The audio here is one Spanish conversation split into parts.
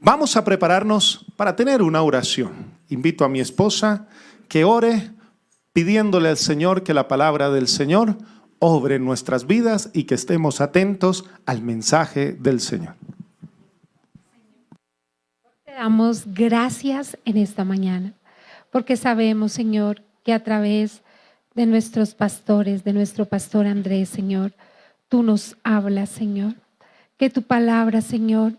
Vamos a prepararnos para tener una oración. Invito a mi esposa que ore pidiéndole al Señor que la palabra del Señor obre en nuestras vidas y que estemos atentos al mensaje del Señor. Te damos gracias en esta mañana, porque sabemos, Señor, que a través de nuestros pastores, de nuestro pastor Andrés, Señor, tú nos hablas, Señor. Que tu palabra, Señor,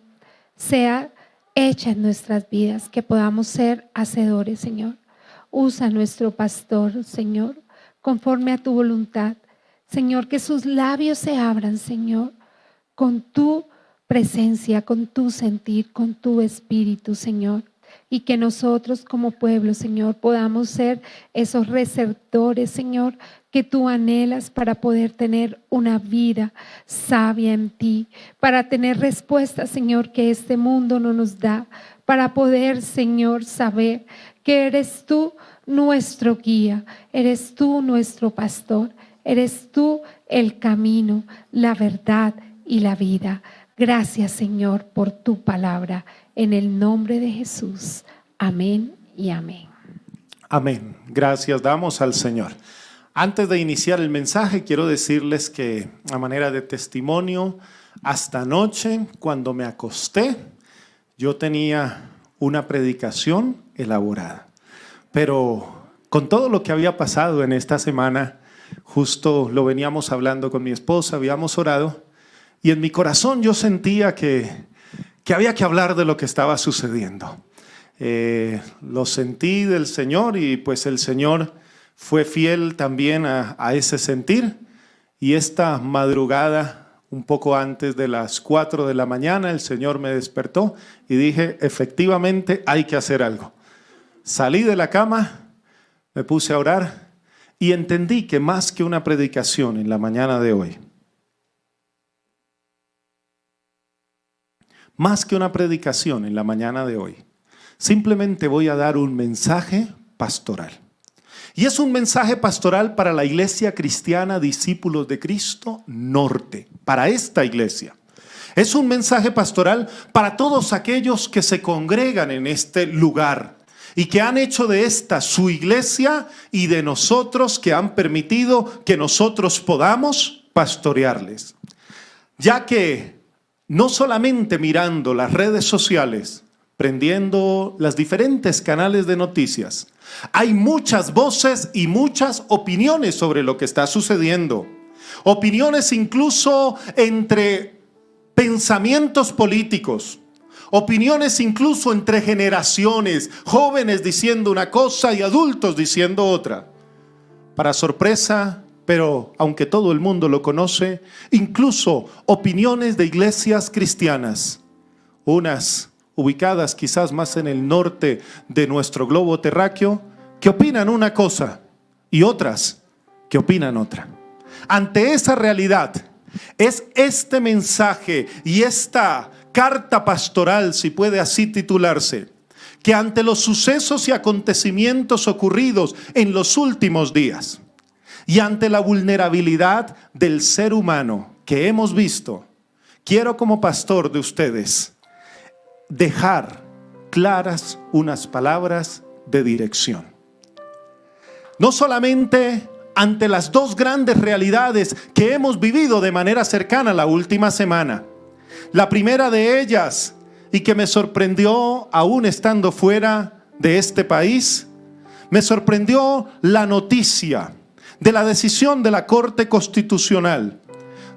sea hecha en nuestras vidas, que podamos ser hacedores, Señor. Usa a nuestro pastor, Señor, conforme a tu voluntad. Señor, que sus labios se abran, Señor, con tu presencia, con tu sentir, con tu espíritu, Señor. Y que nosotros como pueblo, Señor, podamos ser esos receptores, Señor, que tú anhelas para poder tener una vida sabia en ti, para tener respuestas, Señor, que este mundo no nos da, para poder, Señor, saber que eres tú nuestro guía, eres tú nuestro pastor, eres tú el camino, la verdad y la vida. Gracias, Señor, por tu palabra. En el nombre de Jesús. Amén y amén. Amén. Gracias damos al Señor. Antes de iniciar el mensaje, quiero decirles que a manera de testimonio, hasta anoche, cuando me acosté, yo tenía una predicación elaborada. Pero con todo lo que había pasado en esta semana, justo lo veníamos hablando con mi esposa, habíamos orado, y en mi corazón yo sentía que había que hablar de lo que estaba sucediendo. Lo sentí del Señor y pues el Señor fue fiel también a ese sentir. Y esta madrugada, un poco antes de las 4 de la mañana, el Señor me despertó y dije, efectivamente hay que hacer algo. Salí de la cama, me puse a orar y entendí que más que una predicación en la mañana de hoy, más que una predicación en la mañana de hoy, simplemente voy a dar un mensaje pastoral. Y es un mensaje pastoral para la Iglesia Cristiana Discípulos de Cristo Norte, para esta iglesia. Es un mensaje pastoral para todos aquellos que se congregan en este lugar y que han hecho de esta su iglesia y de nosotros que han permitido que nosotros podamos pastorearles. Ya que no solamente mirando las redes sociales, prendiendo los diferentes canales de noticias, hay muchas voces y muchas opiniones sobre lo que está sucediendo. Opiniones incluso entre pensamientos políticos. Opiniones incluso entre generaciones, jóvenes diciendo una cosa y adultos diciendo otra. Para sorpresa, pero aunque todo el mundo lo conoce, incluso opiniones de iglesias cristianas, unas ubicadas quizás más en el norte de nuestro globo terráqueo, que opinan una cosa y otras que opinan otra. Ante esa realidad, es este mensaje y esta carta pastoral, si puede así titularse, que ante los sucesos y acontecimientos ocurridos en los últimos días y ante la vulnerabilidad del ser humano que hemos visto, quiero como pastor de ustedes dejar claras unas palabras de dirección. No solamente ante las dos grandes realidades que hemos vivido de manera cercana la última semana. La primera de ellas, y que me sorprendió aún estando fuera de este país, me sorprendió la noticia de la decisión de la Corte Constitucional,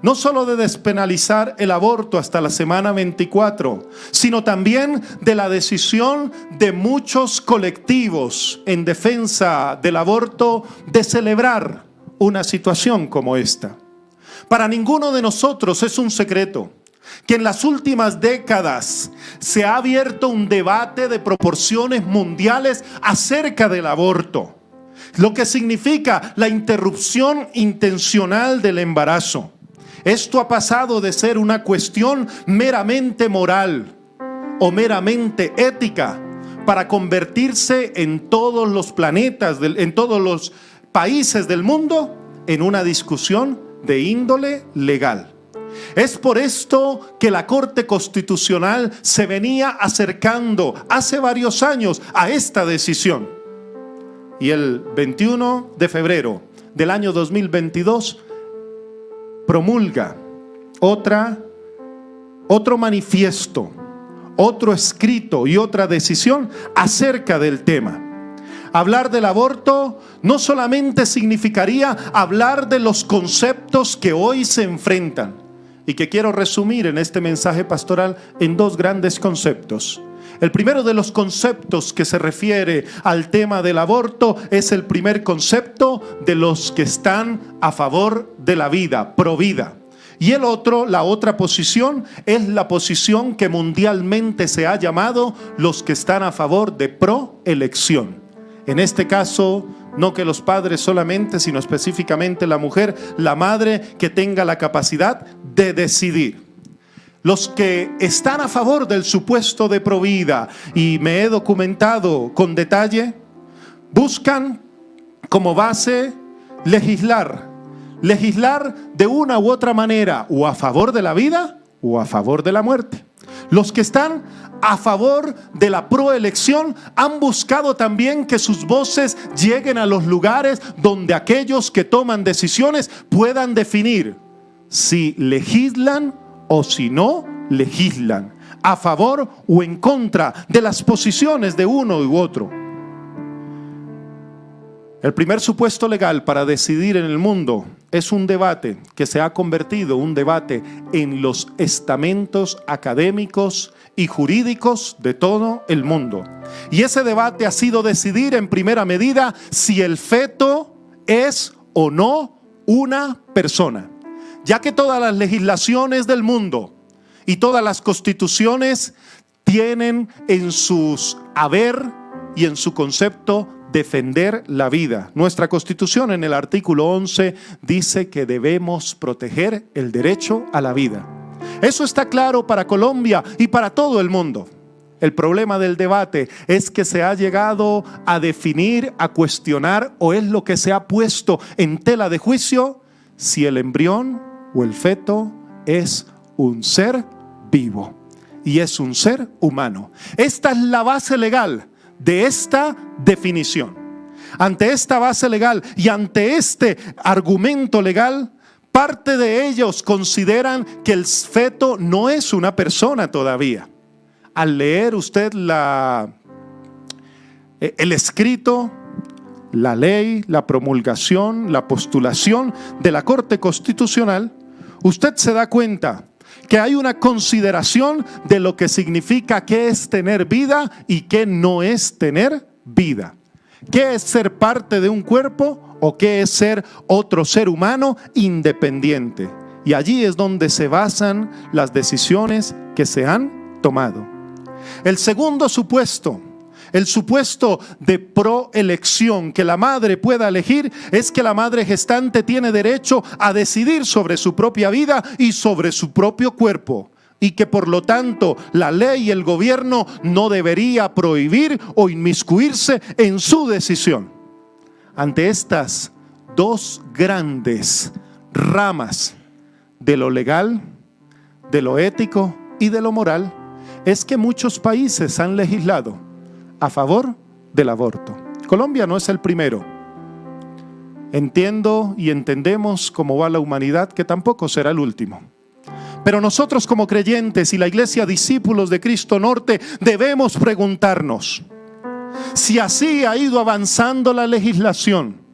no solo de despenalizar el aborto hasta la semana 24, sino también de la decisión de muchos colectivos en defensa del aborto de celebrar una situación como esta. Para ninguno de nosotros es un secreto que en las últimas décadas se ha abierto un debate de proporciones mundiales acerca del aborto, lo que significa la interrupción intencional del embarazo. Esto ha pasado de ser una cuestión meramente moral o meramente ética para convertirse en todos los planetas, en todos los países del mundo, en una discusión de índole legal. Es por esto que la Corte Constitucional se venía acercando hace varios años a esta decisión. Y el 21 de febrero del año 2022 promulga otro manifiesto, otro escrito y otra decisión acerca del tema. Hablar del aborto no solamente significaría hablar de los conceptos que hoy se enfrentan y que quiero resumir en este mensaje pastoral en dos grandes conceptos. El primero de los conceptos que se refiere al tema del aborto es el primer concepto de los que están a favor de la vida, pro vida. Y la otra posición es la posición que mundialmente se ha llamado los que están a favor de pro elección. En este caso, no que los padres solamente, sino específicamente la mujer, la madre, que tenga la capacidad de decidir. Los que están a favor del supuesto de provida, y me he documentado con detalle, buscan como base legislar de una u otra manera, o a favor de la vida o a favor de la muerte. Los que están a favor de la proelección han buscado también que sus voces lleguen a los lugares donde aquellos que toman decisiones puedan definir si legislan o si no legislan, a favor o en contra de las posiciones de uno u otro. El primer supuesto legal para decidir en el mundo es un debate que se ha convertido un debate en los estamentos académicos y jurídicos de todo el mundo. Y ese debate ha sido decidir en primera medida si el feto es o no una persona, ya que todas las legislaciones del mundo y todas las constituciones tienen en sus haber y en su concepto defender la vida. Nuestra Constitución en el artículo 11 dice que debemos proteger el derecho a la vida. Eso está claro para Colombia y para todo el mundo. El problema del debate es que se ha llegado a definir, a cuestionar, o es lo que se ha puesto en tela de juicio, si el embrión o el feto es un ser vivo y es un ser humano. Esta es la base legal de esta definición. Ante esta base legal y ante este argumento legal, parte de ellos consideran que el feto no es una persona todavía. Al leer usted el escrito, la ley, la promulgación, la postulación de la Corte Constitucional, usted se da cuenta que hay una consideración de lo que significa qué es tener vida y qué no es tener vida. ¿Qué es ser parte de un cuerpo o qué es ser otro ser humano independiente? Y allí es donde se basan las decisiones que se han tomado. El segundo supuesto, el supuesto de proelección, que la madre pueda elegir, es que la madre gestante tiene derecho a decidir sobre su propia vida y sobre su propio cuerpo, y que por lo tanto la ley y el gobierno no debería prohibir o inmiscuirse en su decisión. Ante estas dos grandes ramas de lo legal, de lo ético y de lo moral, es que muchos países han legislado a favor del aborto. Colombia no es el primero. Entiendo y entendemos cómo va la humanidad, que tampoco será el último. Pero nosotros como creyentes y la Iglesia Discípulos de Cristo Norte debemos preguntarnos si así ha ido avanzando la legislación,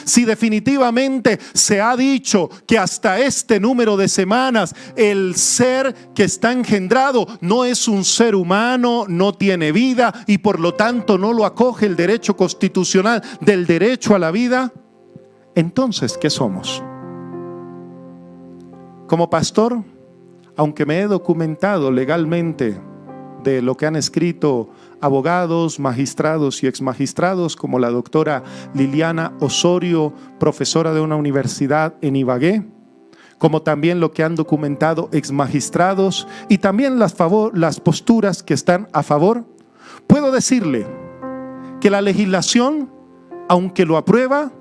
si definitivamente se ha dicho que hasta este número de semanas el ser que está engendrado no es un ser humano, no tiene vida y por lo tanto no lo acoge el derecho constitucional del derecho a la vida, entonces ¿qué somos? Como pastor, aunque me he documentado legalmente de lo que han escrito abogados, magistrados y exmagistrados como la doctora Liliana Osorio, profesora de una universidad en Ibagué, como también lo que han documentado exmagistrados y también las posturas que están a favor, puedo decirle que la legislación, aunque lo aprueba,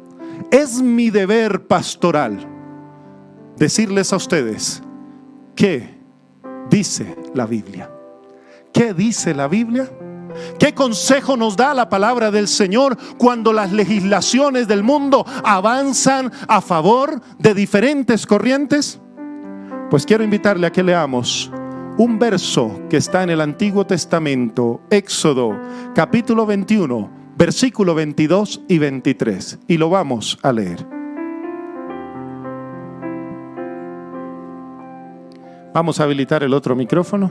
es mi deber pastoral decirles a ustedes ¿qué dice la Biblia? ¿Qué dice la Biblia? ¿Qué consejo nos da la palabra del Señor cuando las legislaciones del mundo avanzan a favor de diferentes corrientes? Pues quiero invitarle a que leamos un verso que está en el Antiguo Testamento, Éxodo capítulo 21, versículo 22 y 23, y lo vamos a leer. Vamos a habilitar el otro micrófono.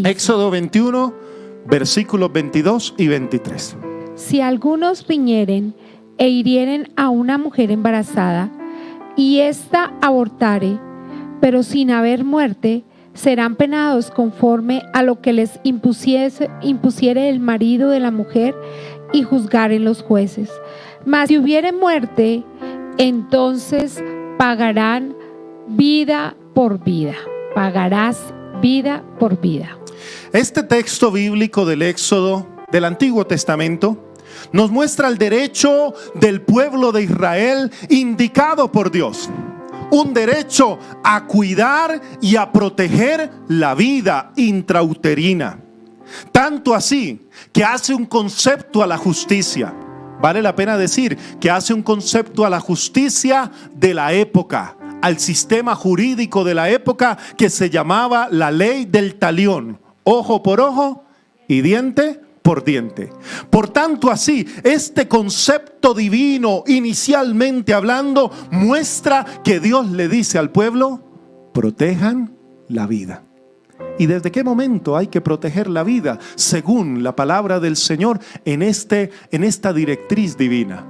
Éxodo 21, versículos 22 y 23. Si algunos riñeren e hirieren a una mujer embarazada, y ésta abortare, pero sin haber muerte, serán penados conforme a lo que les impusiere el marido de la mujer, y juzgaren los jueces. Mas si hubiere muerte, entonces pagarán vida por vida. Pagarás vida por vida. Este texto bíblico del Éxodo del Antiguo Testamento nos muestra el derecho del pueblo de Israel indicado por Dios. Un derecho a cuidar y a proteger la vida intrauterina. Tanto así que hace un concepto a la justicia. Vale la pena decir que hace un concepto a la justicia de la época, al sistema jurídico de la época que se llamaba la ley del talión. Ojo por ojo y diente por diente. Por tanto, así, este concepto divino, inicialmente hablando, muestra que Dios le dice al pueblo: protejan la vida. ¿Y desde qué momento hay que proteger la vida? Según la palabra del Señor en esta directriz divina.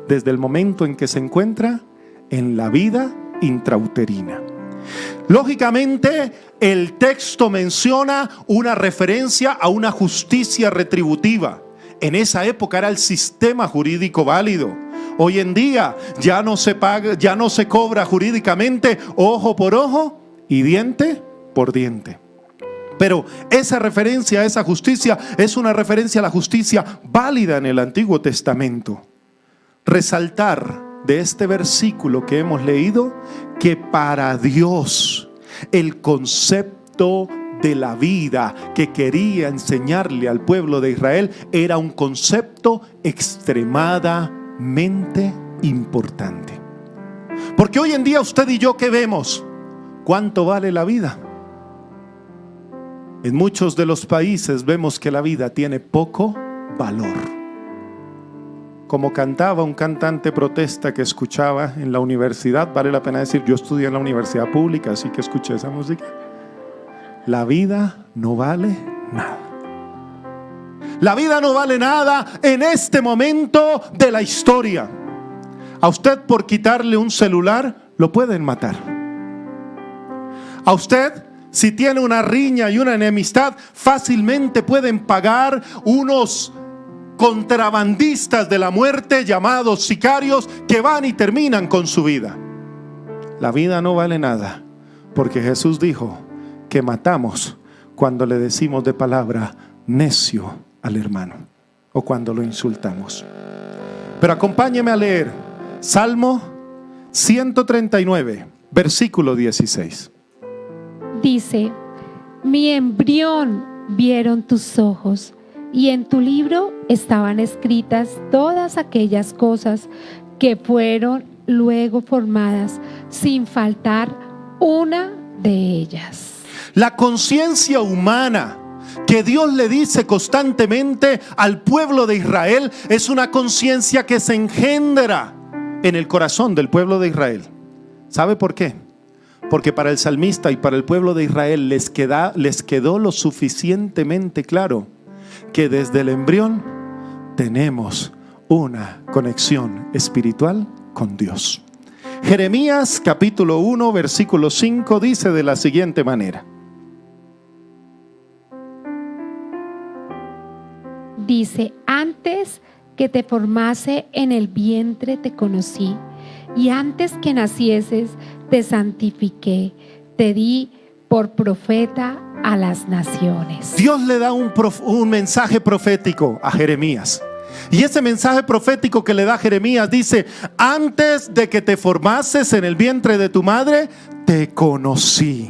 Desde el momento en que se encuentra en la vida intrauterina. Lógicamente, el texto menciona una referencia a una justicia retributiva. En esa época era el sistema jurídico válido. Hoy en día ya no se paga, ya no se cobra jurídicamente ojo por ojo y diente por diente. Pero esa referencia a esa justicia es una referencia a la justicia válida en el Antiguo Testamento. Resaltar de este versículo que hemos leído que para Dios el concepto de la vida que quería enseñarle al pueblo de Israel era un concepto extremadamente importante. Porque hoy en día usted y yo, ¿qué vemos? ¿Cuánto vale la vida? En muchos de los países vemos que la vida tiene poco valor. Como cantaba un cantante protesta que escuchaba en la universidad, vale la pena decir, yo estudié en la universidad pública, así que escuché esa música. La vida no vale nada. La vida no vale nada en este momento de la historia. A usted, por quitarle un celular, lo pueden matar. A usted, si tiene una riña y una enemistad, fácilmente pueden pagar unos contrabandistas de la muerte llamados sicarios que van y terminan con su vida. La vida no vale nada, porque Jesús dijo que matamos cuando le decimos de palabra necio al hermano o cuando lo insultamos. Pero acompáñeme a leer Salmo 139, versículo 16. Dice: mi embrión vieron tus ojos, y en tu libro estaban escritas todas aquellas cosas que fueron luego formadas, sin faltar una de ellas. La conciencia humana que Dios le dice constantemente al pueblo de Israel es una conciencia que se engendra en el corazón del pueblo de Israel. ¿Sabe por qué? Porque para el salmista y para el pueblo de Israel les quedó lo suficientemente claro que desde el embrión tenemos una conexión espiritual con Dios. Jeremías capítulo 1 versículo 5 dice de la siguiente manera. Dice: antes que te formase en el vientre te conocí, y antes que nacieses te santifiqué, te di por profeta a las naciones. Dios le da un mensaje profético a Jeremías Y ese mensaje profético que le da Jeremías dice: antes de que te formases en el vientre de tu madre, te conocí.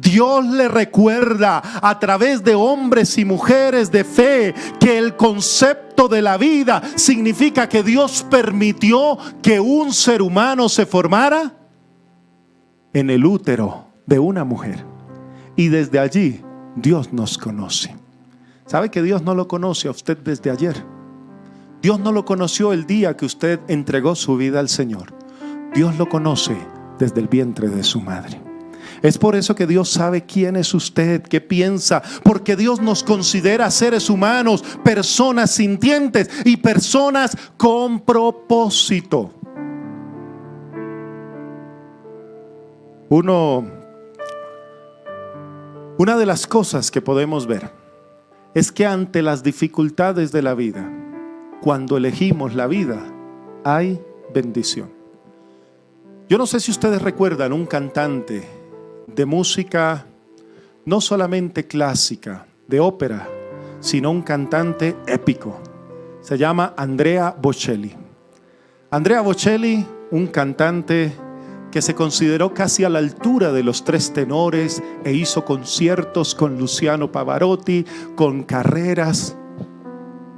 Dios le recuerda a través de hombres y mujeres de fe que el concepto de la vida significa que Dios permitió que un ser humano se formara en el útero de una mujer. Y desde allí Dios nos conoce. ¿Sabe que Dios no lo conoce a usted desde ayer? Dios no lo conoció el día que usted entregó su vida al Señor. Dios lo conoce desde el vientre de su madre. Es por eso que Dios sabe quién es usted, qué piensa, porque Dios nos considera seres humanos, personas sintientes y personas con propósito. Una de las cosas que podemos ver es que ante las dificultades de la vida, cuando elegimos la vida, hay bendición. Yo no sé si ustedes recuerdan un cantante de música no solamente clásica, de ópera, sino un cantante épico. Se llama Andrea Bocelli. Andrea Bocelli, un cantante que se consideró casi a la altura de los tres tenores e hizo conciertos con Luciano Pavarotti, con carreras,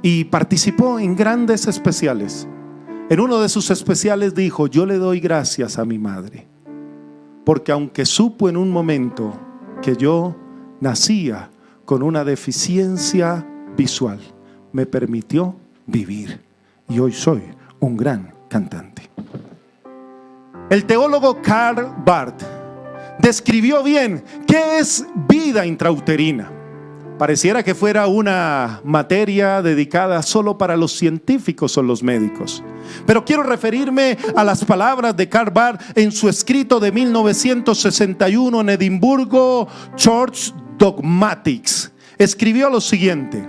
y participó en grandes especiales. En uno de sus especiales dijo: yo le doy gracias a mi madre, porque aunque supo en un momento que yo nacía con una deficiencia visual, me permitió vivir y hoy soy un gran cantante. El teólogo Karl Barth describió bien qué es vida intrauterina. Pareciera que fuera una materia dedicada solo para los científicos o los médicos. Pero quiero referirme a las palabras de Karl Barth en su escrito de 1961 en Edimburgo, Church Dogmatics. Escribió lo siguiente: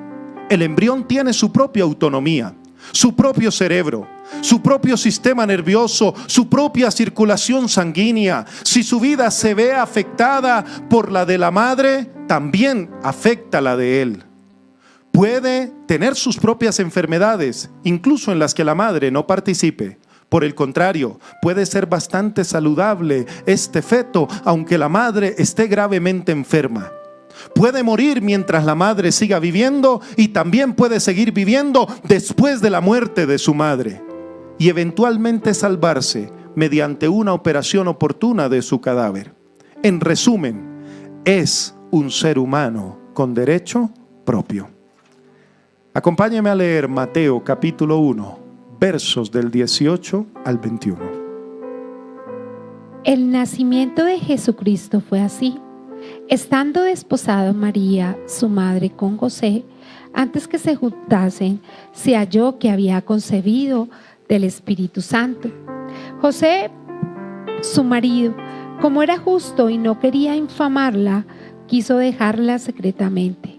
el embrión tiene su propia autonomía, su propio cerebro, su propio sistema nervioso, su propia circulación sanguínea. Si su vida se ve afectada por la de la madre, también afecta la de él. Puede tener sus propias enfermedades, incluso en las que la madre no participe. Por el contrario, puede ser bastante saludable este feto, aunque la madre esté gravemente enferma. Puede morir mientras la madre siga viviendo y también puede seguir viviendo después de la muerte de su madre, y eventualmente salvarse mediante una operación oportuna de su cadáver. En resumen, es un ser humano con derecho propio. Acompáñeme a leer Mateo capítulo 1, versos del 18 al 21. El nacimiento de Jesucristo fue así. Estando desposado María, su madre, con José, antes que se juntasen, se halló que había concebido del Espíritu Santo. José, su marido, como era justo y no quería infamarla, quiso dejarla secretamente.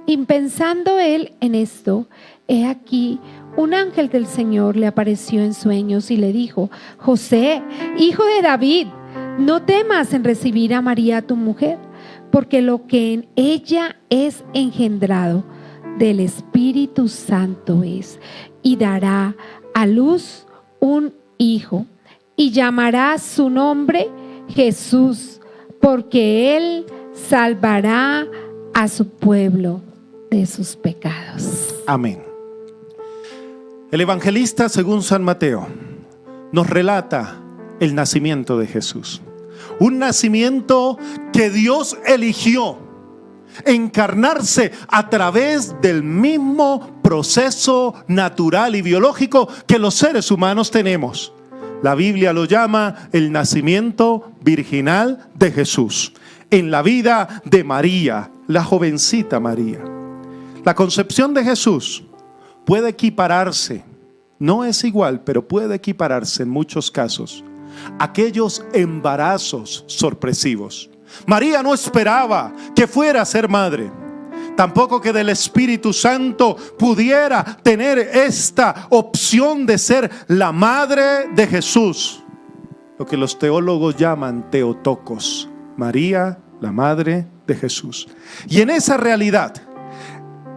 Y pensando él en esto, he aquí, un ángel del Señor le apareció en sueños y le dijo: José, hijo de David, no temas en recibir a María tu mujer, porque lo que en ella es engendrado del Espíritu Santo es, y dará a luz un hijo, y llamará su nombre Jesús, porque él salvará a su pueblo de sus pecados. Amén. El evangelista, según San Mateo, nos relata el nacimiento de Jesús. Un nacimiento que Dios eligió encarnarse a través del mismo proceso natural y biológico que los seres humanos tenemos. La Biblia lo llama el nacimiento virginal de Jesús, en la vida de María, la jovencita María. La concepción de Jesús puede equipararse, no es igual, pero puede equipararse en muchos casos a aquellos embarazos sorpresivos. María no esperaba que fuera a ser madre, tampoco que del Espíritu Santo pudiera tener esta opción de ser la madre de Jesús, lo que los teólogos llaman Teotocos, María, la madre de Jesús. Y en esa realidad,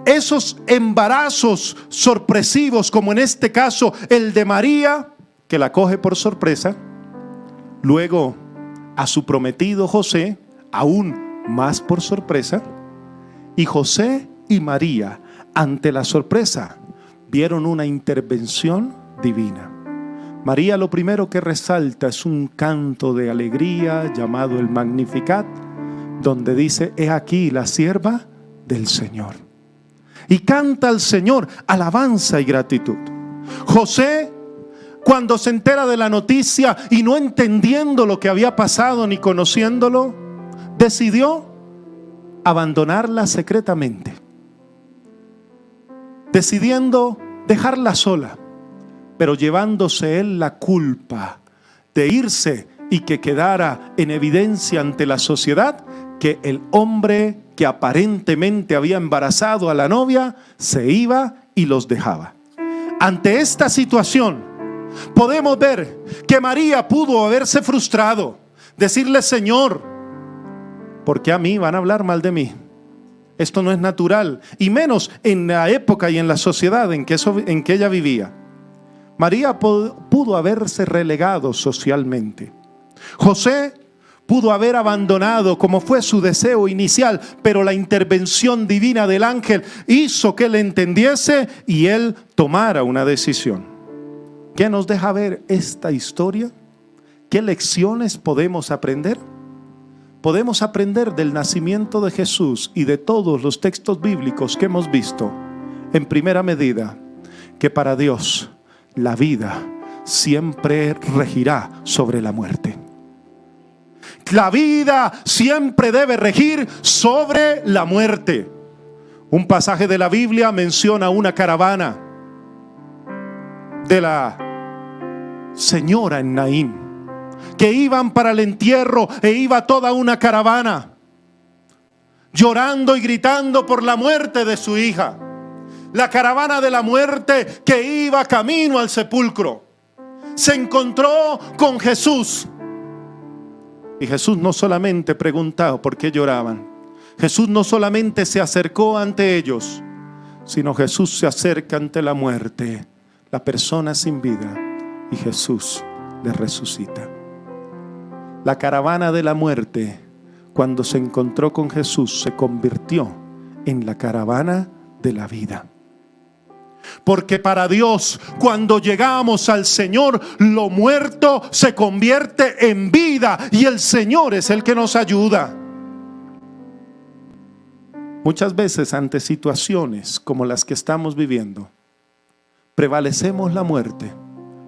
esos embarazos sorpresivos, como en este caso el de María, que la coge por sorpresa, luego a su prometido José, aún más por sorpresa, y José y María, ante la sorpresa, vieron una intervención divina. María lo primero que resalta es un canto de alegría llamado el Magnificat, donde dice: he aquí la sierva del Señor. Y canta al Señor alabanza y gratitud. José, cuando se entera de la noticia y no entendiendo lo que había pasado ni conociéndolo, decidió abandonarla secretamente, decidiendo dejarla sola, pero llevándose él la culpa de irse y que quedara en evidencia ante la sociedad que el hombre que aparentemente había embarazado a la novia se iba y los dejaba. Ante esta situación podemos ver que María pudo haberse frustrado, decirle: Señor, ¿por qué a mí van a hablar mal de mí? Esto no es natural, y menos en la época y en la sociedad en que ella vivía. María pudo haberse relegado socialmente. José pudo haber abandonado, como fue su deseo inicial, pero la intervención divina del ángel hizo que él entendiese y él tomara una decisión. ¿Qué nos deja ver esta historia? ¿Qué lecciones podemos aprender? Podemos aprender del nacimiento de Jesús y de todos los textos bíblicos que hemos visto, en primera medida, que para Dios la vida siempre regirá sobre la muerte. La vida siempre debe regir sobre la muerte. Un pasaje de la Biblia menciona una caravana de la señora en Naín, que iban para el entierro, e iba toda una caravana llorando y gritando por la muerte de su hija. La caravana de la muerte que iba camino al sepulcro se encontró con Jesús. Y Jesús no solamente preguntó por qué lloraban. Jesús no solamente se acercó ante ellos, sino Jesús se acerca ante la muerte, la persona sin vida, y Jesús le resucita. La caravana de la muerte, cuando se encontró con Jesús, se convirtió en la caravana de la vida. Porque para Dios, cuando llegamos al Señor, lo muerto se convierte en vida y el Señor es el que nos ayuda. Muchas veces ante situaciones como las que estamos viviendo, prevalecemos la muerte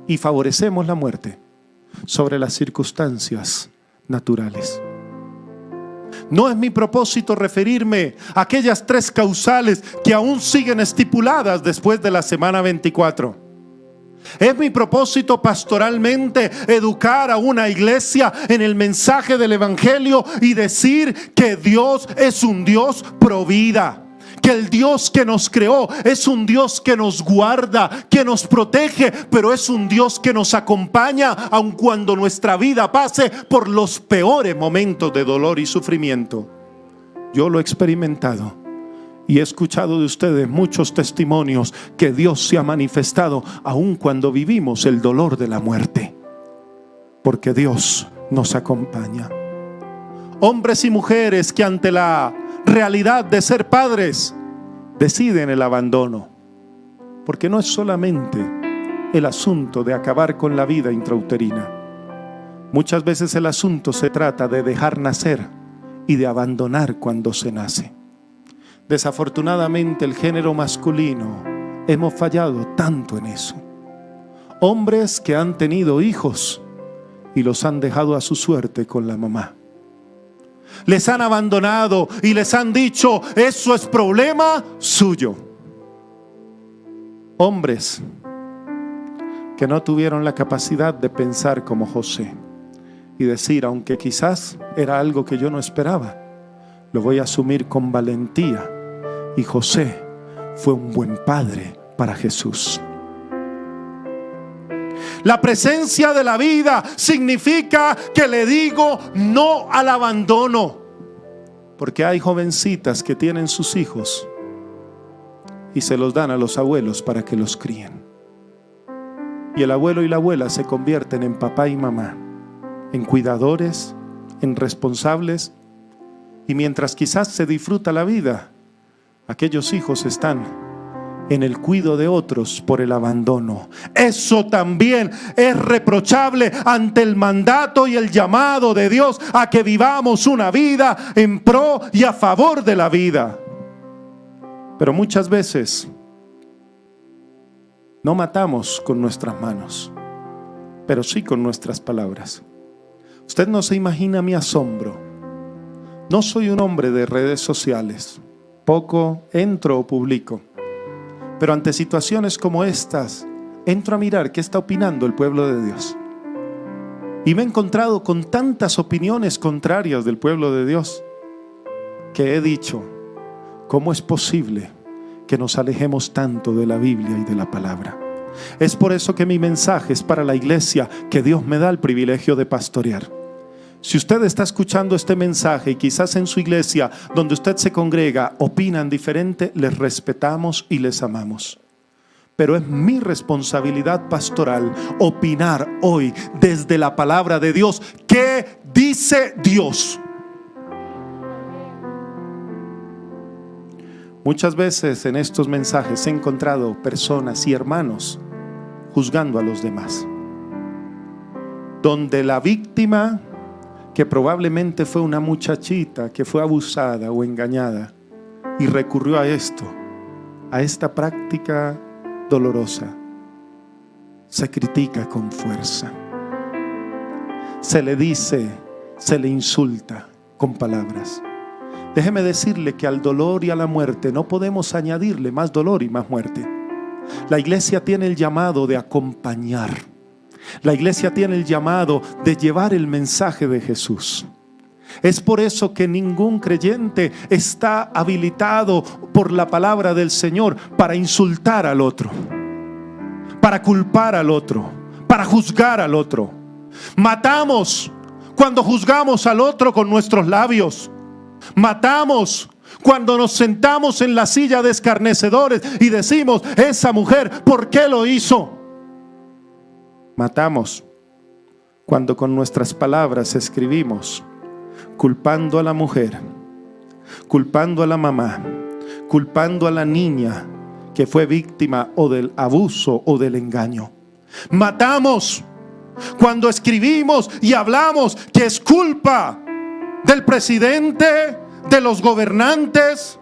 y favorecemos la muerte sobre las circunstancias naturales. No es mi propósito referirme a aquellas 3 causales que aún siguen estipuladas después de la semana 24. Es mi propósito pastoralmente educar a una iglesia en el mensaje del evangelio y decir que Dios es un Dios provida. Que el Dios que nos creó es un Dios que nos guarda, que nos protege, pero es un Dios que nos acompaña aun cuando nuestra vida pase por los peores momentos de dolor y sufrimiento. Yo lo he experimentado y he escuchado de ustedes muchos testimonios que Dios se ha manifestado aun cuando vivimos el dolor de la muerte, porque Dios nos acompaña. Hombres y mujeres que ante la realidad de ser padres deciden el abandono, porque no es solamente el asunto de acabar con la vida intrauterina. Muchas veces el asunto se trata de dejar nacer y de abandonar cuando se nace. Desafortunadamente el género masculino hemos fallado tanto en eso. Hombres que han tenido hijos y los han dejado a su suerte con la mamá. Les han abandonado y les han dicho: eso es problema suyo. Hombres que no tuvieron la capacidad de pensar como José y decir: aunque quizás era algo que yo no esperaba, lo voy a asumir con valentía. Y José fue un buen padre para Jesús. La presencia de la vida significa que le digo no al abandono. Porque hay jovencitas que tienen sus hijos y se los dan a los abuelos para que los críen. Y el abuelo y la abuela se convierten en papá y mamá, en cuidadores, en responsables, y mientras quizás se disfruta la vida, aquellos hijos están en el cuidado de otros por el abandono. Eso también es reprochable ante el mandato y el llamado de Dios a que vivamos una vida en pro y a favor de la vida. Pero muchas veces no matamos con nuestras manos, pero sí con nuestras palabras. Usted no se imagina mi asombro. No soy un hombre de redes sociales. Poco entro o publico. Pero ante situaciones como estas, entro a mirar qué está opinando el pueblo de Dios. Y me he encontrado con tantas opiniones contrarias del pueblo de Dios que he dicho, ¿cómo es posible que nos alejemos tanto de la Biblia y de la palabra? Es por eso que mi mensaje es para la iglesia que Dios me da el privilegio de pastorear. Si usted está escuchando este mensaje y quizás en su iglesia donde usted se congrega opinan diferente, les respetamos y les amamos. Pero es mi responsabilidad pastoral opinar hoy desde la palabra de Dios. ¿Qué dice Dios? Muchas veces en estos mensajes he encontrado personas y hermanos juzgando a los demás, donde la víctima, que probablemente fue una muchachita que fue abusada o engañada y recurrió a esto, a esta práctica dolorosa, se critica con fuerza, se le dice, se le insulta con palabras. Déjeme decirle que al dolor y a la muerte no podemos añadirle más dolor y más muerte. La iglesia tiene el llamado de acompañar. La iglesia tiene el llamado de llevar el mensaje de Jesús. Es por eso que ningún creyente está habilitado por la palabra del Señor para insultar al otro, para culpar al otro, para juzgar al otro. Matamos cuando juzgamos al otro con nuestros labios. Matamos cuando nos sentamos en la silla de escarnecedores y decimos, esa mujer, ¿por qué lo hizo? Matamos cuando con nuestras palabras escribimos, culpando a la mujer, culpando a la mamá, culpando a la niña que fue víctima o del abuso o del engaño. Matamos cuando escribimos y hablamos que es culpa del presidente, de los gobernantes.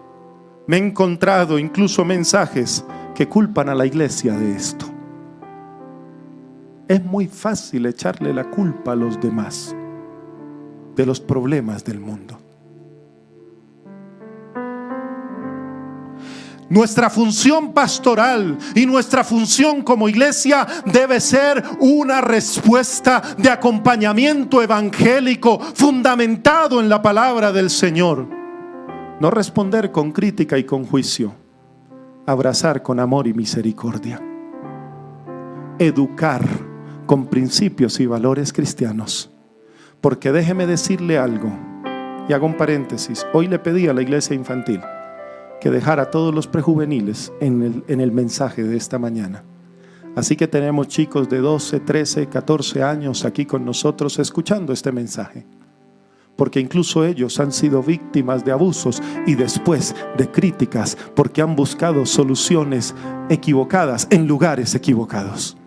Me he encontrado incluso mensajes que culpan a la iglesia de esto. Es muy fácil echarle la culpa a los demás de los problemas del mundo. Nuestra función pastoral y nuestra función como iglesia debe ser una respuesta de acompañamiento evangélico fundamentado en la palabra del Señor. No responder con crítica y con juicio, abrazar con amor y misericordia, educar con principios y valores cristianos. Porque déjeme decirle algo, y hago un paréntesis. Hoy le pedí a la iglesia infantil que dejara todos los prejuveniles en el mensaje de esta mañana. Así que tenemos chicos de 12, 13, 14 años aquí con nosotros escuchando este mensaje. Porque incluso ellos han sido víctimas de abusos y después de críticas porque han buscado soluciones equivocadas en lugares equivocados.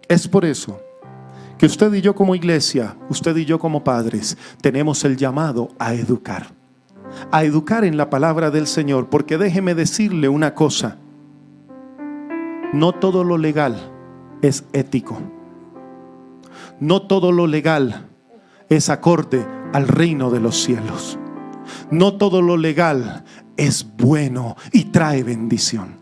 Es por eso que usted y yo como iglesia, usted y yo como padres, tenemos el llamado a educar en la palabra del Señor. Porque déjeme decirle una cosa, no todo lo legal es ético, no todo lo legal es acorde al reino de los cielos, no todo lo legal es bueno y trae bendición.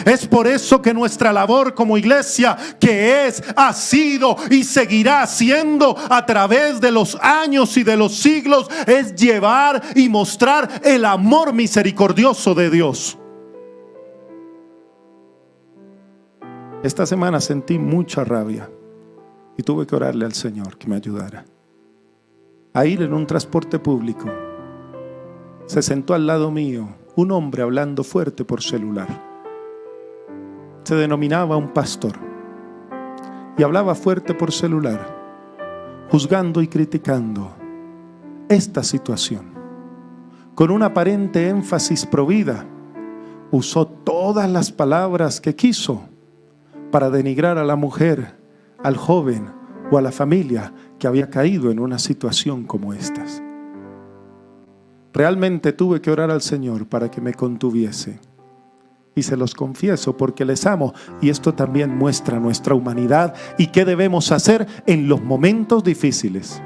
Es por eso que nuestra labor como iglesia, que es, ha sido y seguirá siendo a través de los años y de los siglos, es llevar y mostrar el amor misericordioso de Dios. Esta semana sentí mucha rabia y tuve que orarle al Señor que me ayudara a ir en un transporte público. Se sentó al lado mío un hombre hablando fuerte por celular. Se denominaba un pastor y hablaba fuerte por celular, juzgando y criticando esta situación. Con un aparente énfasis pro vida, usó todas las palabras que quiso para denigrar a la mujer, al joven o a la familia que había caído en una situación como estas. Realmente tuve que orar al Señor para que me contuviese. Y se los confieso porque les amo. Y esto también muestra nuestra humanidad y qué debemos hacer en los momentos difíciles.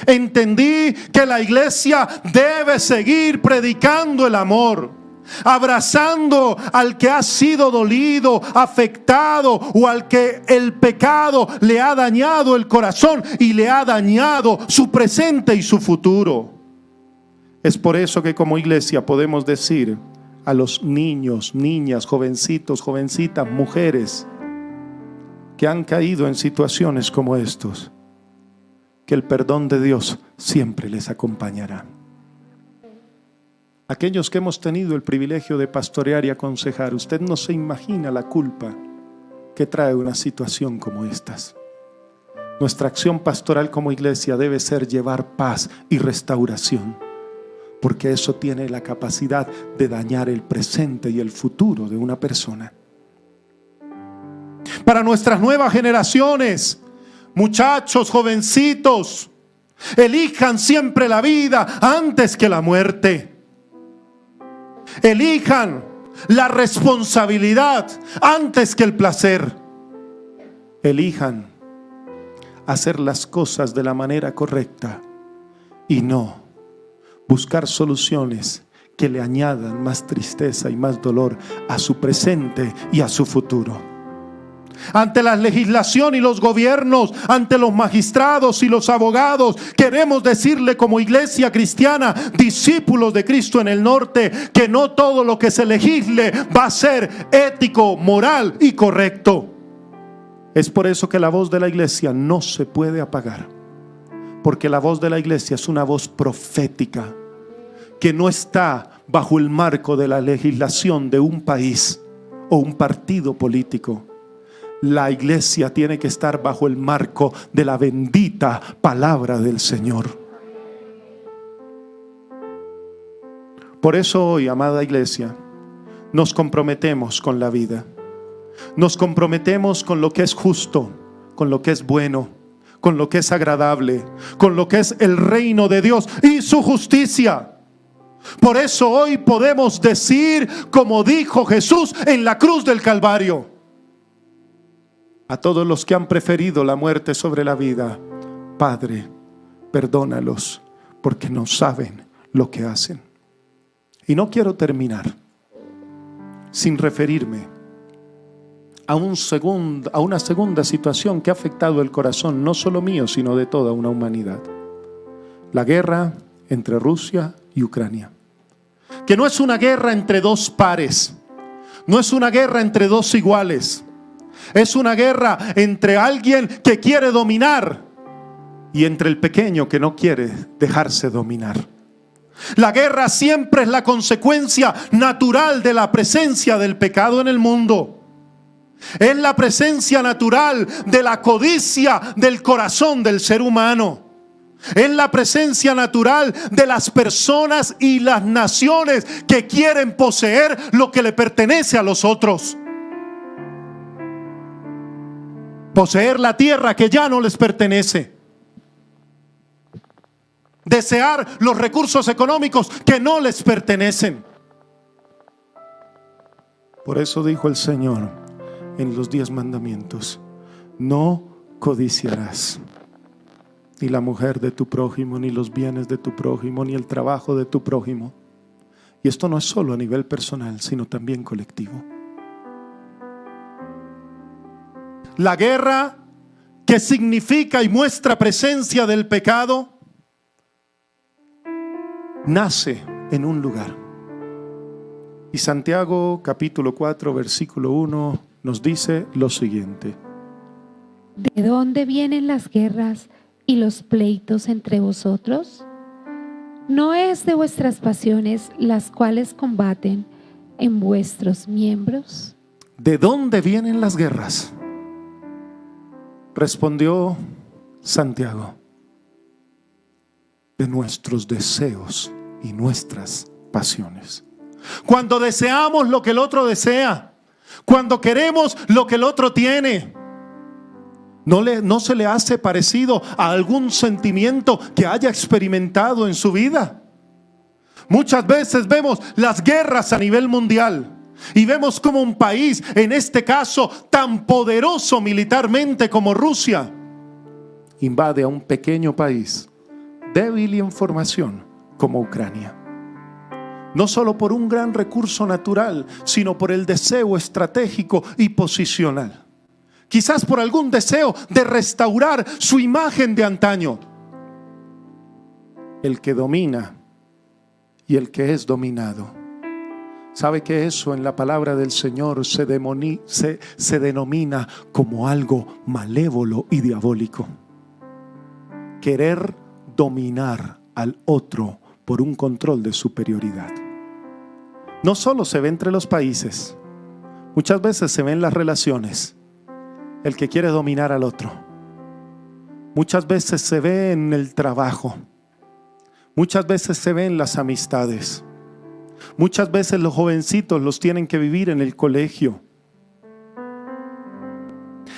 Entendí que la iglesia debe seguir predicando el amor, abrazando al que ha sido dolido, afectado, o al que el pecado le ha dañado el corazón y le ha dañado su presente y su futuro. Es por eso que como iglesia podemos decir a los niños, niñas, jovencitos, jovencitas, mujeres que han caído en situaciones como estos, que el perdón de Dios siempre les acompañará. Aquellos que hemos tenido el privilegio de pastorear y aconsejar, usted no se imagina la culpa que trae una situación como estas. Nuestra acción pastoral como iglesia debe ser llevar paz y restauración, porque eso tiene la capacidad de dañar el presente y el futuro de una persona. Para nuestras nuevas generaciones, muchachos, jovencitos, elijan siempre la vida antes que la muerte. Elijan la responsabilidad antes que el placer. Elijan hacer las cosas de la manera correcta y no buscar soluciones que le añadan más tristeza y más dolor a su presente y a su futuro. Ante la legislación y los gobiernos, ante los magistrados y los abogados, queremos decirle como iglesia cristiana, discípulos de Cristo en el norte, que no todo lo que se legisle va a ser ético, moral y correcto. Es por eso que la voz de la iglesia no se puede apagar, porque la voz de la iglesia es una voz profética que no está bajo el marco de la legislación de un país o un partido político. La iglesia tiene que estar bajo el marco de la bendita palabra del Señor. Por eso hoy, amada iglesia, nos comprometemos con la vida. Nos comprometemos con lo que es justo, con lo que es bueno, con lo que es agradable, con lo que es el reino de Dios y su justicia. Por eso hoy podemos decir, como dijo Jesús en la cruz del Calvario: a todos los que han preferido la muerte sobre la vida, Padre, perdónalos, porque no saben lo que hacen. Y no quiero terminar sin referirme a una segunda situación que ha afectado el corazón, no solo mío, sino de toda una humanidad. La guerra entre Rusia y Ucrania. Que no es una guerra entre dos pares, no es una guerra entre dos iguales. Es una guerra entre alguien que quiere dominar y entre el pequeño que no quiere dejarse dominar. La guerra siempre es la consecuencia natural de la presencia del pecado en el mundo. Es la presencia natural de la codicia del corazón del ser humano. Es la presencia natural de las personas y las naciones que quieren poseer lo que le pertenece a los otros. Poseer la tierra que ya no les pertenece. Desear los recursos económicos que no les pertenecen. Por eso dijo el Señor en los 10 mandamientos: no codiciarás ni la mujer de tu prójimo, ni los bienes de tu prójimo, ni el trabajo de tu prójimo. Y esto no es solo a nivel personal, sino también colectivo. La guerra, que significa y muestra presencia del pecado, nace en un lugar. Y Santiago capítulo 4 versículo 1 nos dice lo siguiente: ¿de dónde vienen las guerras y los pleitos entre vosotros? ¿No es de vuestras pasiones las cuales combaten en vuestros miembros? ¿De dónde vienen las guerras? Respondió Santiago: de nuestros deseos y nuestras pasiones. Cuando deseamos lo que el otro desea, cuando queremos lo que el otro tiene, ¿no se le hace parecido a algún sentimiento que haya experimentado en su vida? Muchas veces vemos las guerras a nivel mundial y vemos como un país, en este caso tan poderoso militarmente como Rusia, invade a un pequeño país débil y en formación como Ucrania. No solo por un gran recurso natural, sino por el deseo estratégico y posicional. Quizás por algún deseo de restaurar su imagen de antaño. El que domina y el que es dominado. ¿Sabe que eso en la palabra del Señor se denomina como algo malévolo y diabólico? Querer dominar al otro por un control de superioridad. No solo se ve entre los países, muchas veces se ve en las relaciones. El que quiere dominar al otro. Muchas veces se ve en el trabajo. Muchas veces se ve en las amistades. Muchas veces los jovencitos los tienen que vivir en el colegio.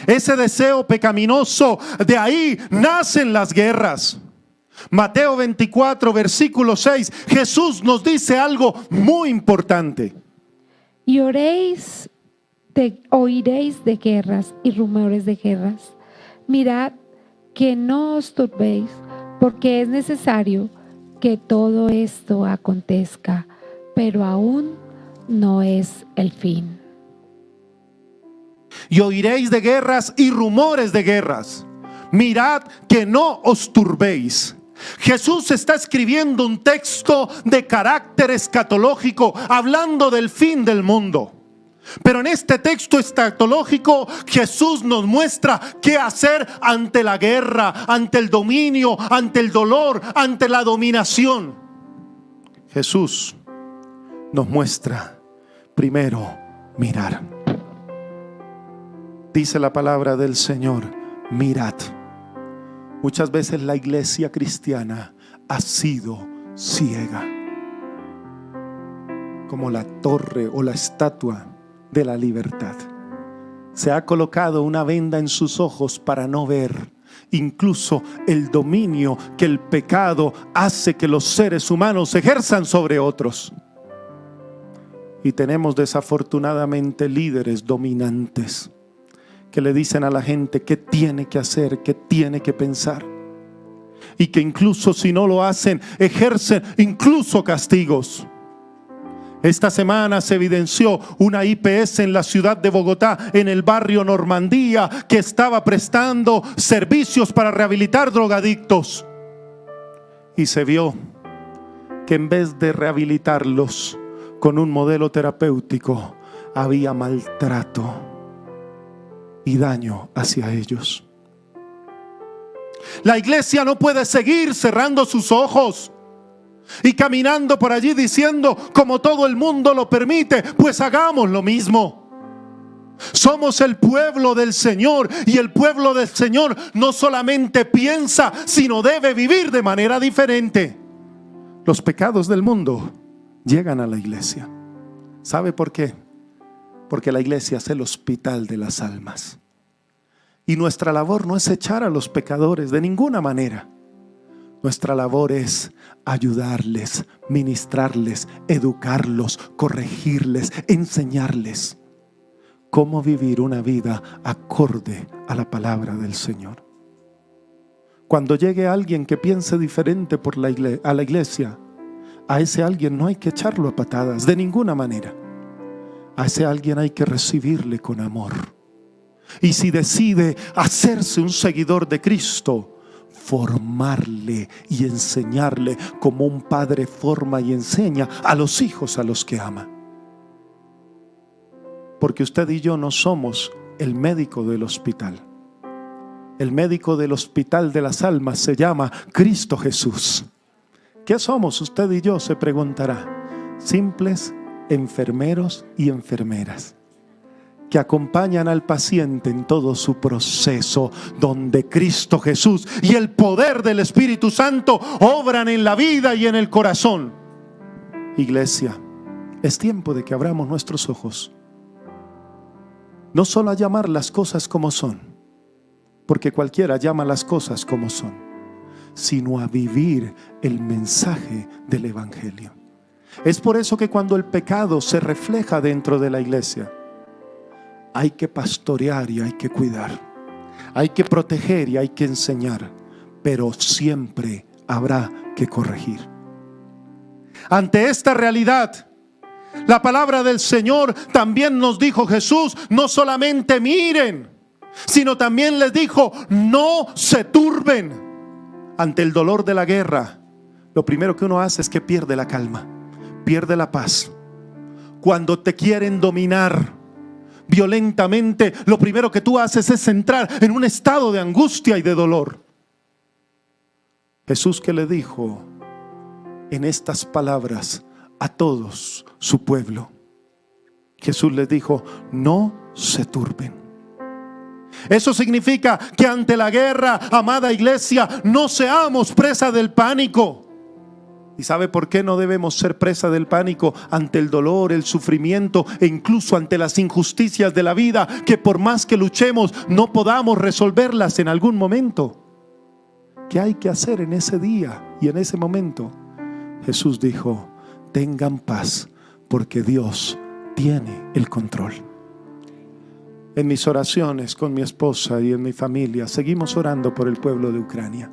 Ese deseo pecaminoso, de ahí nacen las guerras. Mateo 24, versículo 6, Jesús nos dice algo muy importante. Y oiréis de guerras y rumores de guerras. Mirad que no os turbéis, porque es necesario que todo esto acontezca, pero aún no es el fin. Y oiréis de guerras y rumores de guerras. Mirad que no os turbéis. Jesús está escribiendo un texto de carácter escatológico, hablando del fin del mundo. Pero en este texto escatológico Jesús nos muestra qué hacer ante la guerra, ante el dominio, ante el dolor, ante la dominación. Jesús nos muestra primero mirar. Dice la palabra del Señor: mirad. Muchas veces la iglesia cristiana ha sido ciega, como la torre o la estatua de la libertad. Se ha colocado una venda en sus ojos para no ver incluso el dominio que el pecado hace que los seres humanos ejerzan sobre otros. Y tenemos desafortunadamente líderes dominantes que le dicen a la gente qué tiene que hacer, qué tiene que pensar, y que incluso si no lo hacen, ejercen incluso castigos. Esta semana se evidenció una IPS en la ciudad de Bogotá, en el barrio Normandía, que estaba prestando servicios para rehabilitar drogadictos. Y se vio que en vez de rehabilitarlos con un modelo terapéutico, había maltrato y daño hacia ellos. La iglesia no puede seguir cerrando sus ojos y caminando por allí diciendo, como todo el mundo lo permite, pues hagamos lo mismo. Somos el pueblo del Señor, y el pueblo del Señor no solamente piensa, sino debe vivir de manera diferente. Los pecados del mundo llegan a la iglesia. ¿Sabe por qué? Porque la iglesia es el hospital de las almas. Y nuestra labor no es echar a los pecadores de ninguna manera. Nuestra labor es ayudarles, ministrarles, educarlos, corregirles, enseñarles cómo vivir una vida acorde a la palabra del Señor. Cuando llegue alguien que piense diferente a la iglesia, a ese alguien no hay que echarlo a patadas de ninguna manera. A ese alguien hay que recibirle con amor. Y si decide hacerse un seguidor de Cristo, formarle y enseñarle como un padre forma y enseña a los hijos a los que ama. Porque usted y yo no somos el médico del hospital. El médico del hospital de las almas se llama Cristo Jesús, ¿Qué somos usted y yo?, se preguntará. Simples enfermeros y enfermeras que acompañan al paciente en todo su proceso, donde Cristo Jesús y el poder del Espíritu Santo obran en la vida y en el corazón. Iglesia, es tiempo de que abramos nuestros ojos, no solo a llamar las cosas como son, porque cualquiera llama las cosas como son, sino a vivir el mensaje del Evangelio. Es por eso que cuando el pecado se refleja dentro de la iglesia, hay que pastorear y hay que cuidar, hay que proteger y hay que enseñar, pero siempre habrá que corregir. Ante esta realidad, la palabra del Señor también nos dijo Jesús: no solamente miren, sino también les dijo: no se turben. Ante el dolor de la guerra, lo primero que uno hace es que pierde la calma, pierde la paz. Cuando te quieren dominar violentamente, lo primero que tú haces es entrar en un estado de angustia y de dolor. Jesús, ¿qué le dijo en estas palabras a todos su pueblo? Jesús les dijo: no se turben. Eso significa que ante la guerra, amada iglesia, no seamos presa del pánico. ¿Y sabe por qué no debemos ser presa del pánico? Ante el dolor, el sufrimiento e incluso ante las injusticias de la vida, que por más que luchemos no podamos resolverlas en algún momento. ¿Qué hay que hacer en ese día y en ese momento? Jesús dijo: tengan paz, porque Dios tiene el control. En mis oraciones con mi esposa y en mi familia seguimos orando por el pueblo de Ucrania.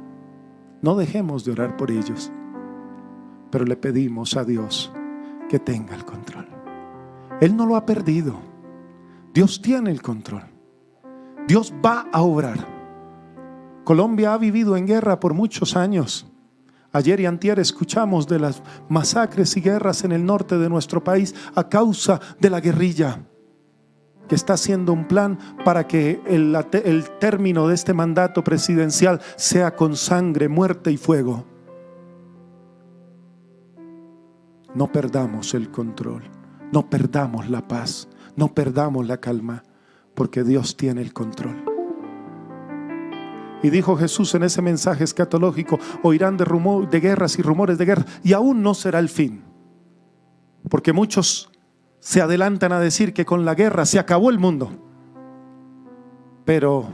No dejemos de orar por ellos, pero le pedimos a Dios que tenga el control. Él no lo ha perdido. Dios tiene el control. Dios va a obrar. Colombia ha vivido en guerra por muchos años. Ayer y antier escuchamos de las masacres y guerras en el norte de nuestro país a causa de la guerrilla, que está haciendo un plan para que el término de este mandato presidencial sea con sangre, muerte y fuego. No perdamos el control, no perdamos la paz, no perdamos la calma, porque Dios tiene el control. Y dijo Jesús en ese mensaje escatológico: oirán de guerras y rumores de guerra, y aún no será el fin. Porque muchos se adelantan a decir que con la guerra se acabó el mundo. Pero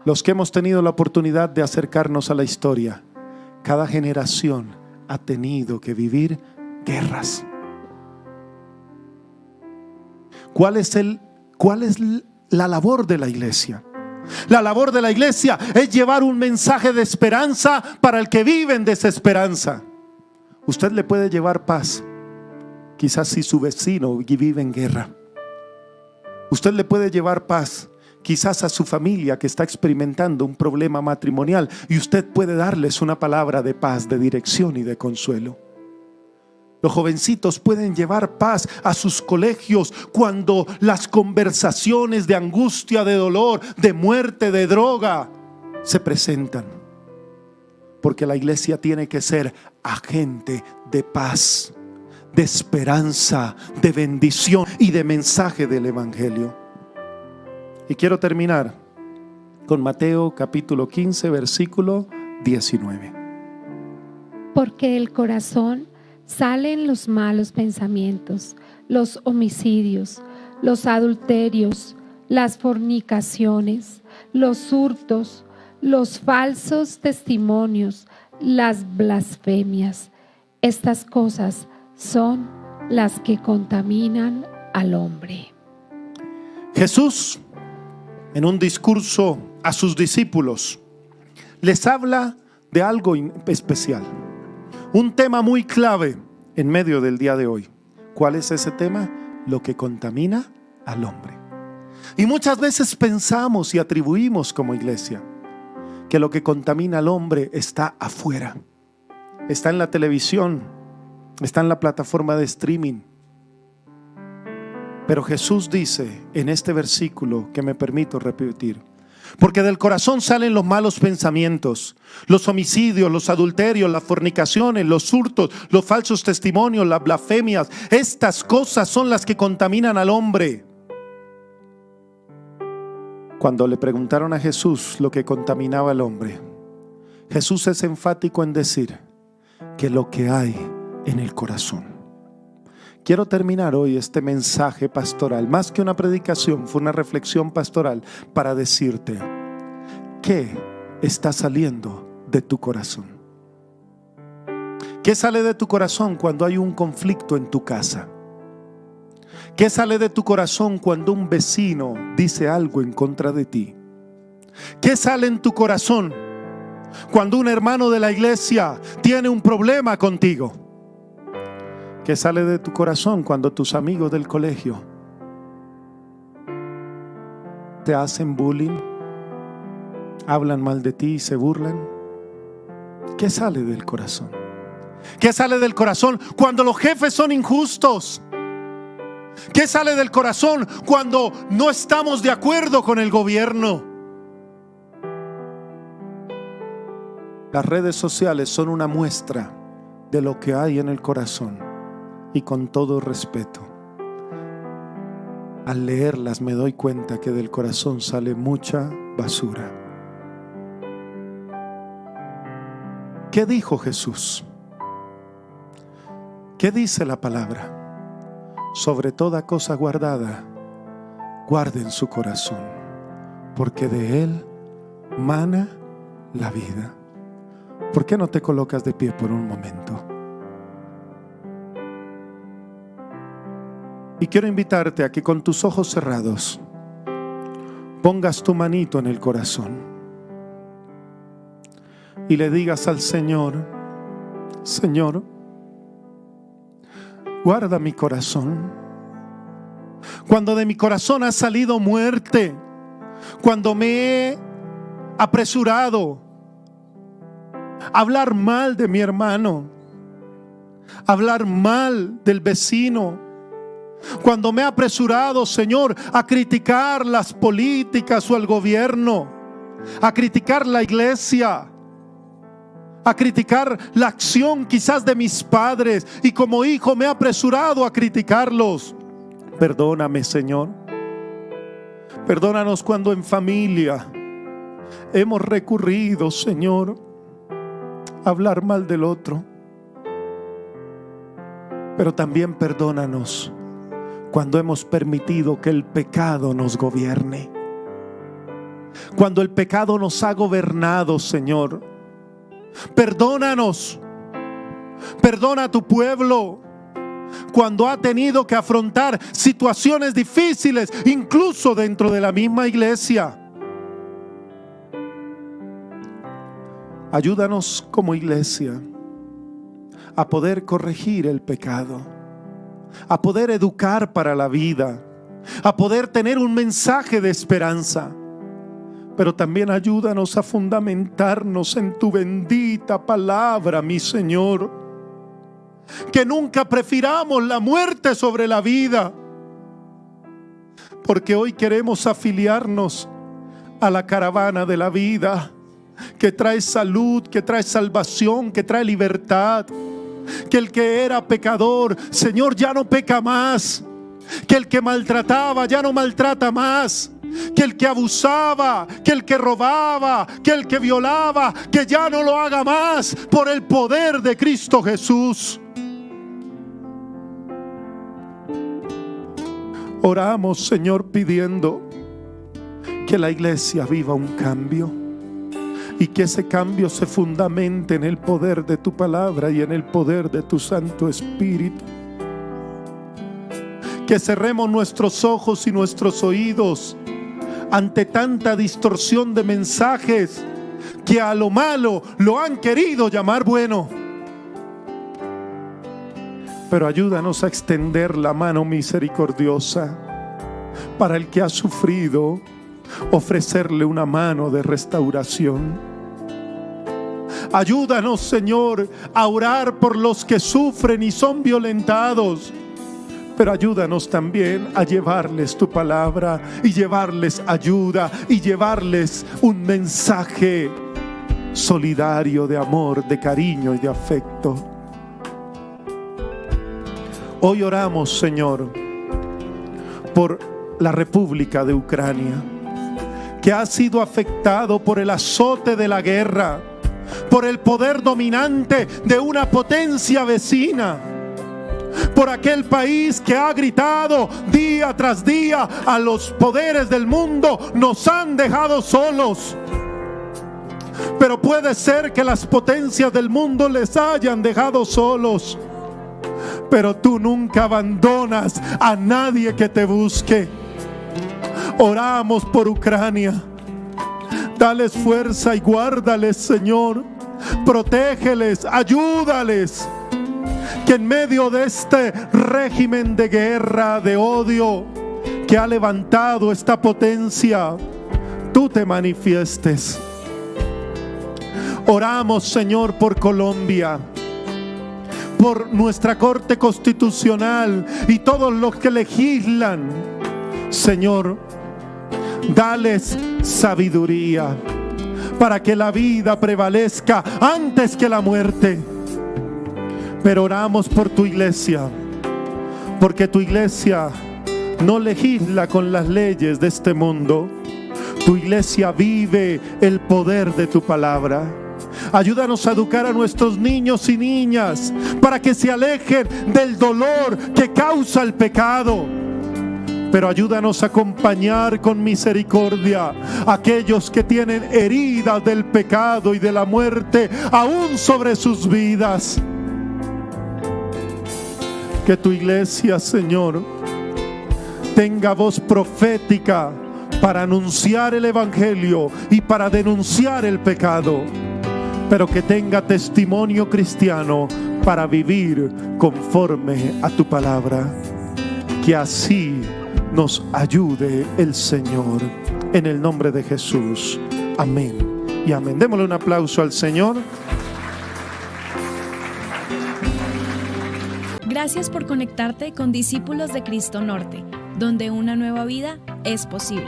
los que hemos tenido la oportunidad de acercarnos a la historia, cada generación ha tenido que vivir guerras. ¿Cuál es la labor de la iglesia? La labor de la iglesia es llevar un mensaje de esperanza para el que vive en desesperanza. Usted le puede llevar paz, quizás si su vecino vive en guerra. Usted le puede llevar paz, quizás a su familia que está experimentando un problema matrimonial, y usted puede darles una palabra de paz, de dirección y de consuelo. Los jovencitos pueden llevar paz a sus colegios cuando las conversaciones de angustia, de dolor, de muerte, de droga se presentan. Porque la iglesia tiene que ser agente de paz, de esperanza, de bendición y de mensaje del Evangelio. Y quiero terminar con Mateo capítulo 15, versículo 19. Porque del corazón salen los malos pensamientos, los homicidios, los adulterios, las fornicaciones, los hurtos, los falsos testimonios, las blasfemias. Estas cosas son las que contaminan al hombre. Jesús, en un discurso a sus discípulos, les habla de algo especial, un tema muy clave en medio del día de hoy. ¿Cuál es ese tema? Lo que contamina al hombre. Y muchas veces pensamos y atribuimos como iglesia que lo que contamina al hombre está afuera, está en la televisión, está en la plataforma de streaming. Pero Jesús dice en este versículo, que me permito repetir: Porque del corazón salen los malos pensamientos, los homicidios, los adulterios, las fornicaciones, los hurtos, los falsos testimonios, las blasfemias. Estas cosas son las que contaminan al hombre. Cuando le preguntaron a Jesús lo que contaminaba al hombre, Jesús es enfático en decir que lo que hay en el corazón. Quiero terminar hoy este mensaje pastoral, más que una predicación, fue una reflexión pastoral para decirte ¿qué está saliendo de tu corazón? ¿Qué sale de tu corazón cuando hay un conflicto en tu casa? ¿Qué sale de tu corazón cuando un vecino dice algo en contra de ti? ¿Qué sale en tu corazón cuando un hermano de la iglesia tiene un problema contigo? ¿Qué sale de tu corazón cuando tus amigos del colegio te hacen bullying, hablan mal de ti y se burlan? ¿Qué sale del corazón? ¿Qué sale del corazón cuando los jefes son injustos? ¿Qué sale del corazón cuando no estamos de acuerdo con el gobierno? Las redes sociales son una muestra de lo que hay en el corazón. Y con todo respeto, al leerlas me doy cuenta que del corazón sale mucha basura. ¿Qué dijo Jesús? ¿Qué dice la palabra? Sobre toda cosa guardada, guarden su corazón, porque de él mana la vida. ¿Por qué no te colocas de pie por un momento? Y quiero invitarte a que con tus ojos cerrados pongas tu manito en el corazón y le digas al Señor: Señor, guarda mi corazón. Cuando de mi corazón ha salido muerte, cuando me he apresurado a hablar mal de mi hermano, a hablar mal del vecino, cuando me he apresurado, Señor, a criticar las políticas o el gobierno, a criticar la iglesia, a criticar la acción quizás de mis padres, y como hijo me he apresurado a criticarlos. Perdóname, Señor. Perdónanos cuando en familia hemos recurrido, Señor, a hablar mal del otro. Pero también perdónanos cuando hemos permitido que el pecado nos gobierne. Cuando el pecado nos ha gobernado, Señor. Perdónanos. Perdona a tu pueblo cuando ha tenido que afrontar situaciones difíciles, incluso dentro de la misma iglesia. Ayúdanos como iglesia a poder corregir el pecado, a poder educar para la vida, a poder tener un mensaje de esperanza. Pero también ayúdanos a fundamentarnos en tu bendita palabra, mi Señor. Que nunca prefiramos la muerte sobre la vida, porque hoy queremos afiliarnos a la caravana de la vida, que trae salud, que trae salvación, que trae libertad. Que el que era pecador, Señor, ya no peca más. Que el que maltrataba ya no maltrata más. Que el que abusaba, que el que robaba, que el que violaba, que ya no lo haga más, por el poder de Cristo Jesús. Oramos, Señor, pidiendo que la iglesia viva un cambio, y que ese cambio se fundamente en el poder de tu palabra y en el poder de tu Santo Espíritu. Que cerremos nuestros ojos y nuestros oídos ante tanta distorsión de mensajes que a lo malo lo han querido llamar bueno. Pero ayúdanos a extender la mano misericordiosa para el que ha sufrido, ofrecerle una mano de restauración. Ayúdanos, Señor, a orar por los que sufren y son violentados, pero ayúdanos también a llevarles tu palabra y llevarles ayuda y llevarles un mensaje solidario de amor, de cariño y de afecto. Hoy oramos, Señor, por la República de Ucrania, que ha sido afectado por el azote de la guerra, por el poder dominante de una potencia vecina, por aquel país que ha gritado día tras día a los poderes del mundo: nos han dejado solos. Pero puede ser que las potencias del mundo les hayan dejado solos, pero tú nunca abandonas a nadie que te busque. Oramos por Ucrania. Dales fuerza y guárdales, Señor. Protégeles, ayúdales. Que en medio de este régimen de guerra, de odio que ha levantado esta potencia, tú te manifiestes. Oramos, Señor, por Colombia, por nuestra Corte Constitucional y todos los que legislan. Señor, dales sabiduría para que la vida prevalezca antes que la muerte. Pero oramos por tu iglesia, porque tu iglesia no legisla con las leyes de este mundo. Tu iglesia vive el poder de tu palabra. Ayúdanos a educar a nuestros niños y niñas para que se alejen del dolor que causa el pecado. Pero ayúdanos a acompañar con misericordia a aquellos que tienen heridas del pecado y de la muerte aún sobre sus vidas. Que tu iglesia, Señor, tenga voz profética para anunciar el evangelio y para denunciar el pecado, pero que tenga testimonio cristiano para vivir conforme a tu palabra. Que así nos ayude el Señor, en el nombre de Jesús. Amén y amén. Démosle un aplauso al Señor. Gracias por conectarte con Discípulos de Cristo Norte, donde una nueva vida es posible.